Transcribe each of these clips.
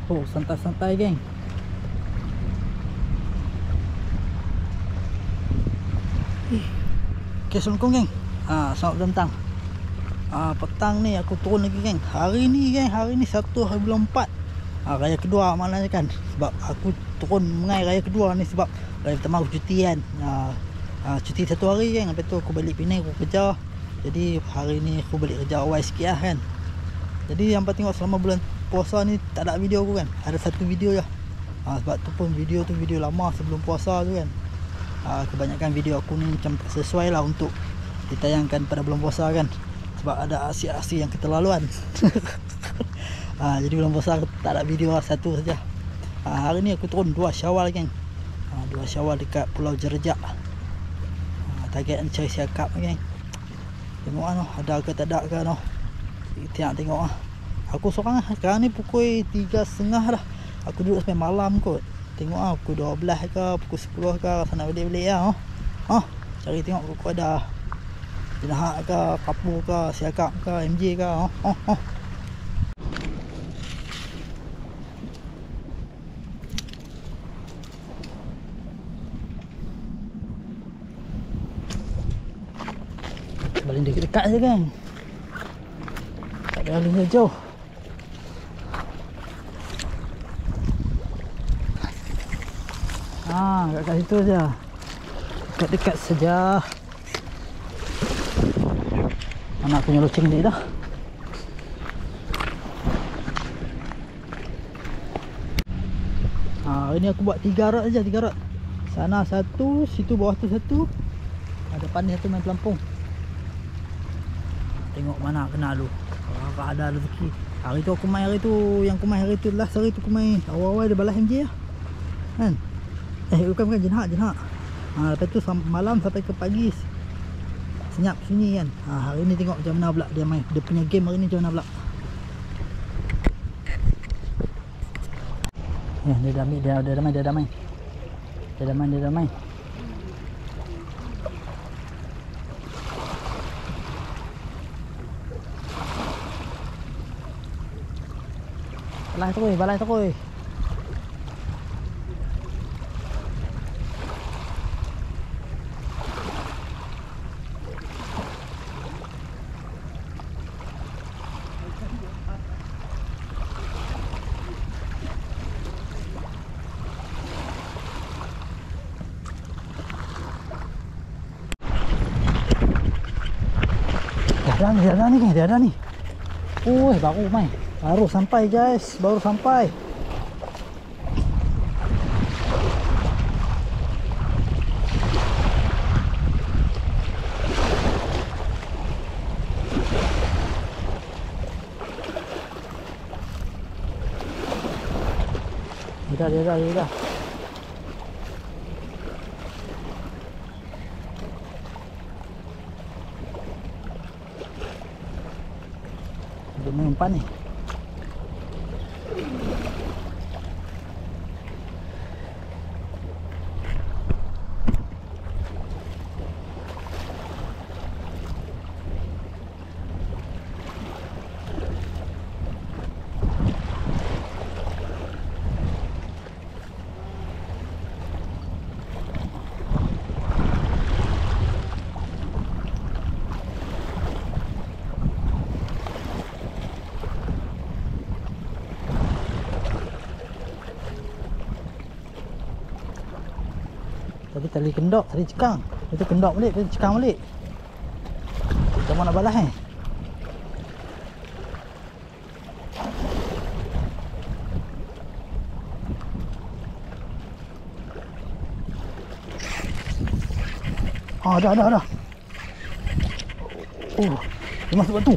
Oh, santai-santai geng. Okay, Assalamualaikum geng. Selamat petang. Petang ni aku turun lagi geng. Hari ni 1 hari bulan 4. Raya kedua maknanya kan. Sebab aku turun mengai raya kedua ni sebab raya pertama aku cuti kan. Cuti 1 hari geng. Lepas tu aku balik Penang aku kerja. Jadi hari ni aku balik kerja awal sikit lah kan. Jadi yang tengok selama bulan puasa ni tak ada video aku kan. Ada satu video je. Sebab tu pun video lama sebelum puasa tu kan. Kebanyakan video aku ni macam tak sesuai lah untuk ditayangkan pada bulan puasa kan. Sebab ada aksi-aksi yang keterlaluan. Jadi bulan puasa tak ada video satu saja. Hari ni aku turun 2 Syawal geng. 2 Syawal dekat Pulau Jerejak. Target cari siakap geng. Tengok noh, ada ke tak ada ke noh. Kita nak tengok lah. Aku seorang lah. Sekarang ni pukul 3.30 dah. Aku duduk sampai malam kot. Tengok lah pukul 12 ke, pukul 10 ke. Rasa nak balik-balik lah. Cari tengok pukul ada jenahak ke, kapur ke, siakap ke, MJ ke. Baling dekat-dekat je kan. Tak ada baling jauh. Kat situ je. Dekat-dekat saja. Anak punya loceng dia dah. Hari ni aku buat 3 rod saja, 3 rod. Sana satu, situ bawah tu satu. Depan ni satu main pelampung. Tengok mana kena lu. Kalau ada rezeki. Hari tu aku main hari tu, yang aku main hari tu last hari tu aku main. Awal-awal dia balas MJ lah. Kan? Bukan jenhak. Lepas tu malam sampai ke pagi senyap sunyi kan. Hari ni tengok macam mana pula dia main. Dia punya game hari ni macam mana pula. Dia damai. Balai terus. Dia ada ni. Baru main. Baru sampai guys. Dia dah. Dia main umpan ni. Tadi tali kendok, tali cekang. Itu kendok balik, tadi cekang balik. Macam mana nak balas Dah. Dia masuk batu.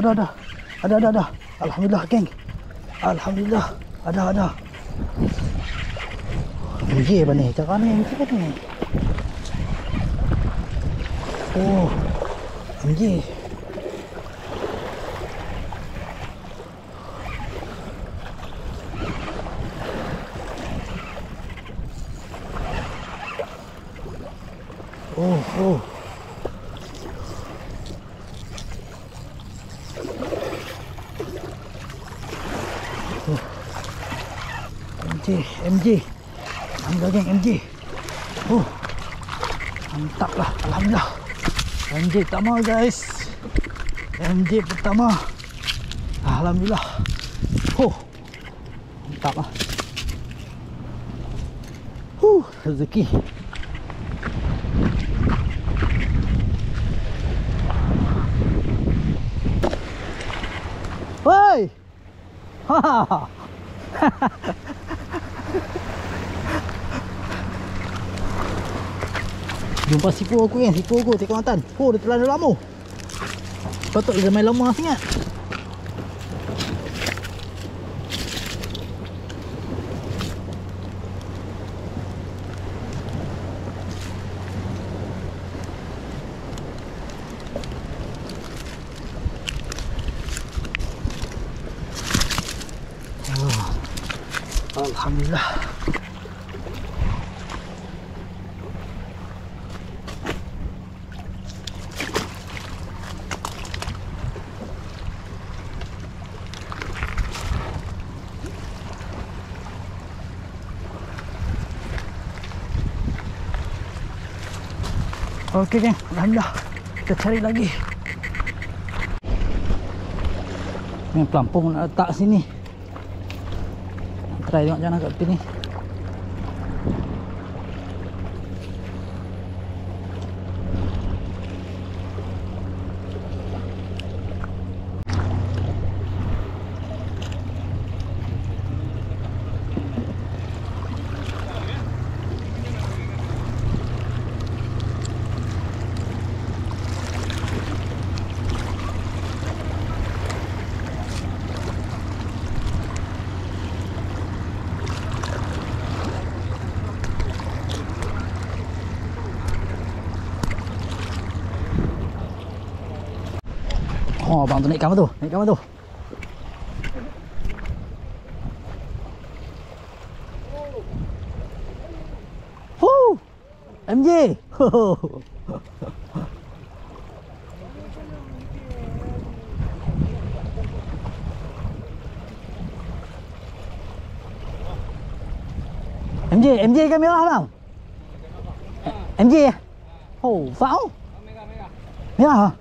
Dah. Ada. Alhamdulillah geng. Alhamdulillah. Ada. MJ apa ni? Cara ni MJ apa ni? MJ. MJ. Alhamdulillah geng, MJ. Mantap lah, alhamdulillah. MJ pertama guys. MJ pertama. Alhamdulillah. Mantap lah. Rezeki. Woi. Jumpa sipu aku kan, sipu aku tengok matan. Dia terlalu lama. Patut dia main lama sangat. Alhamdulillah. Okey geng, alhamdulillah. Kita cari lagi. Ni pelampung nak letak sini. Try tengok macam mana kat tepi ni. Abang tu naik kapal tu, naik kapal tu. MJ. MJ kan merah bang? MJ ya? Faham? Merah.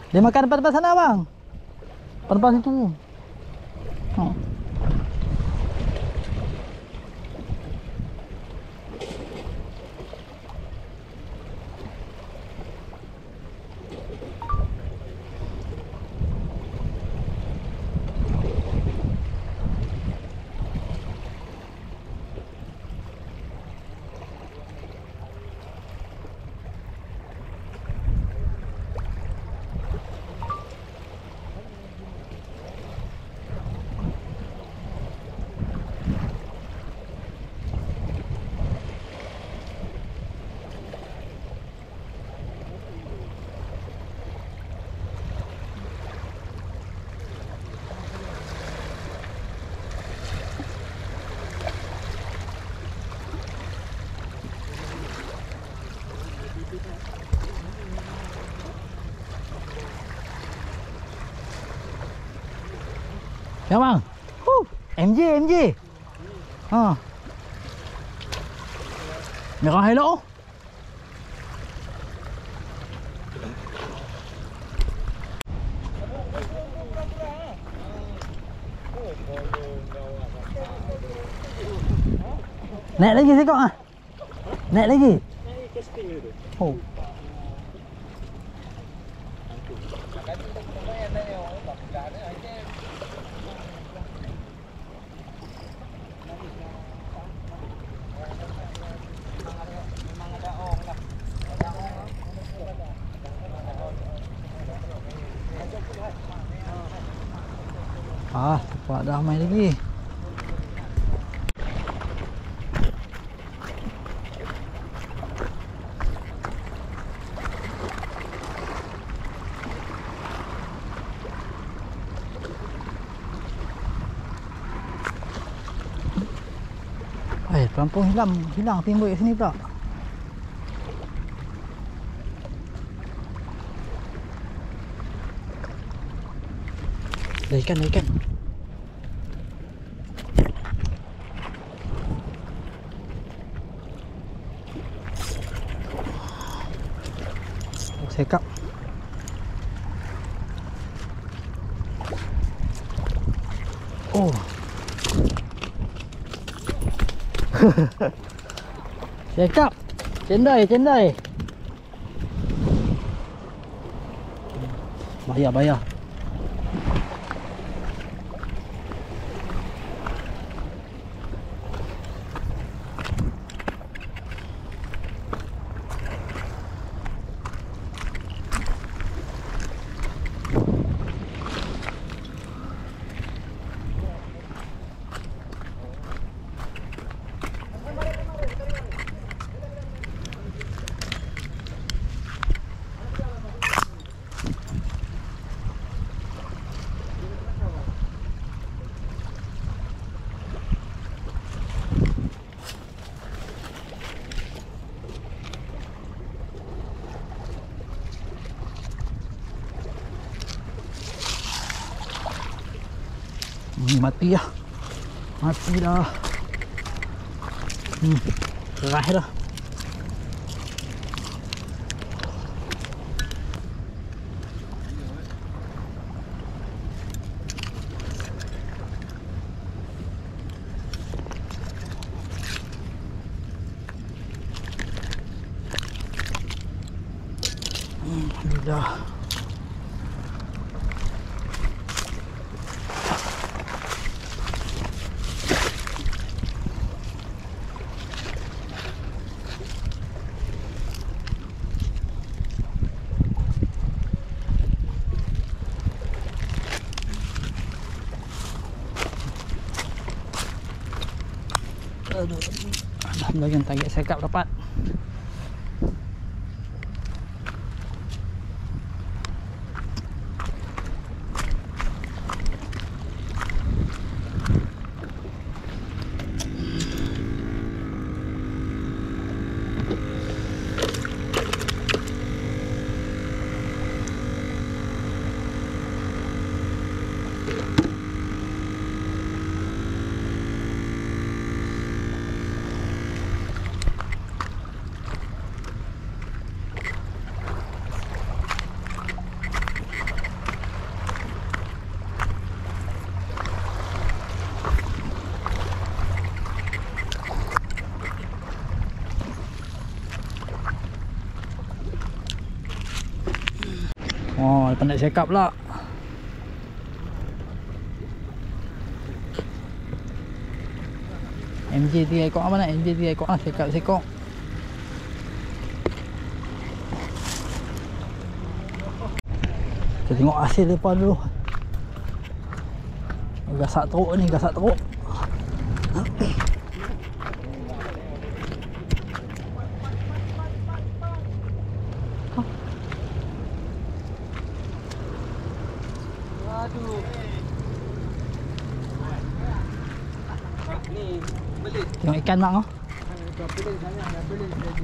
Dia makan depan-depan sana bang. Depan-depan situ. Ya bang. MJ. Merah elok. Naik lagi sekok ah. Naik lagi. Naik casting tu. Tempat dah main lagi. Pelampung hilang timbul kat sini pula. Ada ikan, ada ikan. Sekap. Oh. Sekap. Cendai, cendai. Bayar, bayar. Mati dah. Mati dah. Terakhir dah. Alhamdulillah. Aduh. Alhamdulillah target sekap dapat. Oh, pandai sekap pula. MJ 3 ekor apa nak? MJ 3 ekor ah, sekap sekok. Kita tengok hasil depan dulu. Gasak teruk ni, gasak teruk. Aduh. Ni belit. Tengok ikan mak oh. Belit sana, dah belit tadi.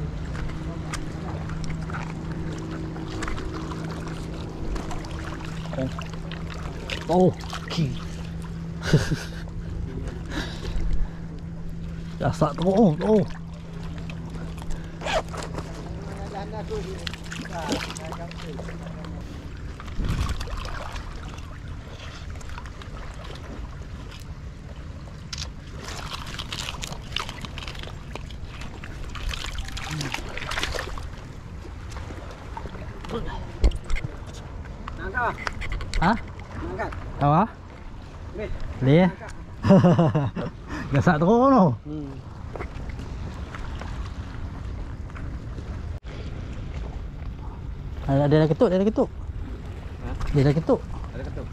Oh, okey. Gasak teruk oh. Oh. Nangkap. Hah? Nangkap. Tahu ah? Boleh. Boleh. Gasak teruk tu. Dia dah ketuk, dia dah ketuk. Ha? Dia dah ketuk. Ada ketuk.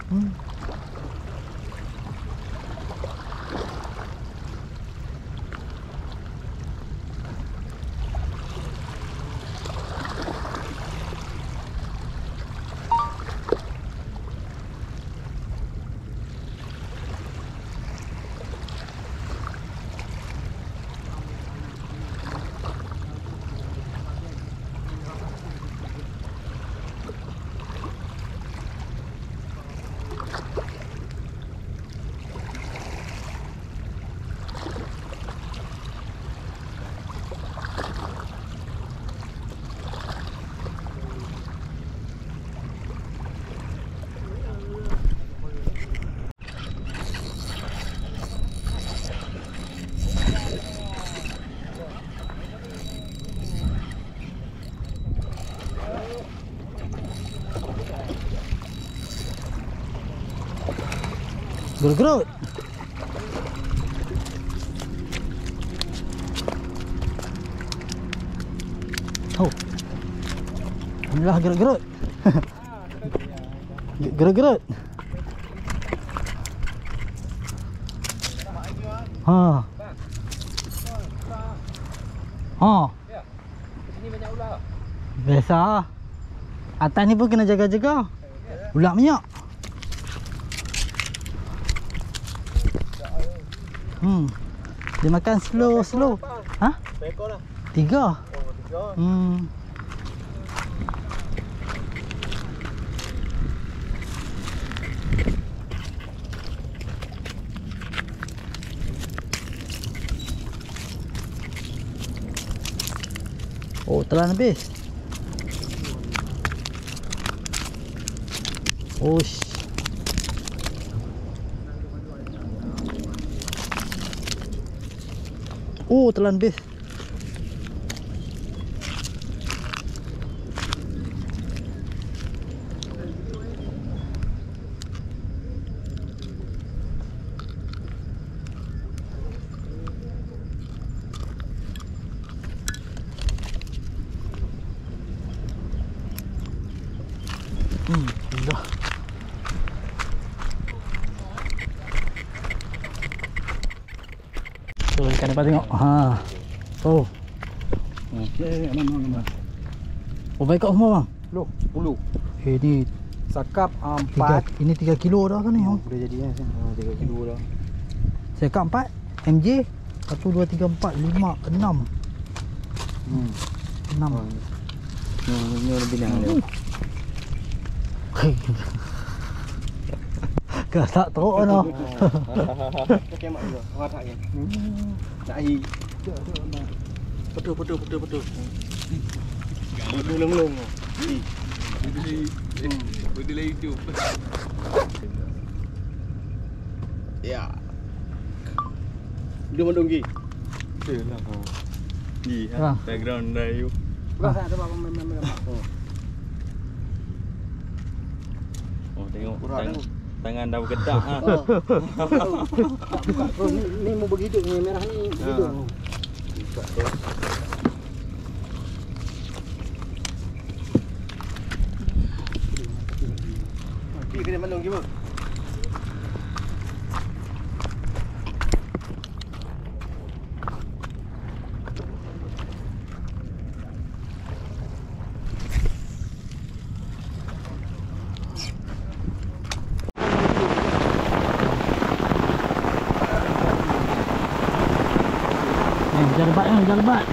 Gerut-gerut. Oh. Inilah gerut-gerut. Gerut-gerut. Ha. Ha. Ya. Sini banyak ular. Biasa. Atas ni pun kena jaga-jaga. Ulat minyak. Dia makan slow. Ha? Seekor lah. 3. Oh, 3. Oh, telan habis. Ush. Oh, telan habis. Dah. So, ikan dapat tengok. Ha. Oh. Okey, aman. Oh, baik kat semua bang. Loh, 10. Ni Sakap 4. ini 3 kilo dah kan ni. Oh, boleh jadi kan. 3 kilo dah. Saya kat 4 MJ 1 2 3 4 5 6. 6. Ni lebih nak dia. Kau tak teruk noh. Okey mak juga. Awak tak kan. Tak air. Betul. Gelung-gelung. Betul lah YouTube. Ya. Dia mendonggi. Betul lah. Ha. Background dah you. Bukan saya ada main. Oh, tengok tangan dah bergedak ha. Buka terus ni mau begitu ni merah ni begitu. Buka terus. Okey kena mandung gimana? Jangan lebat.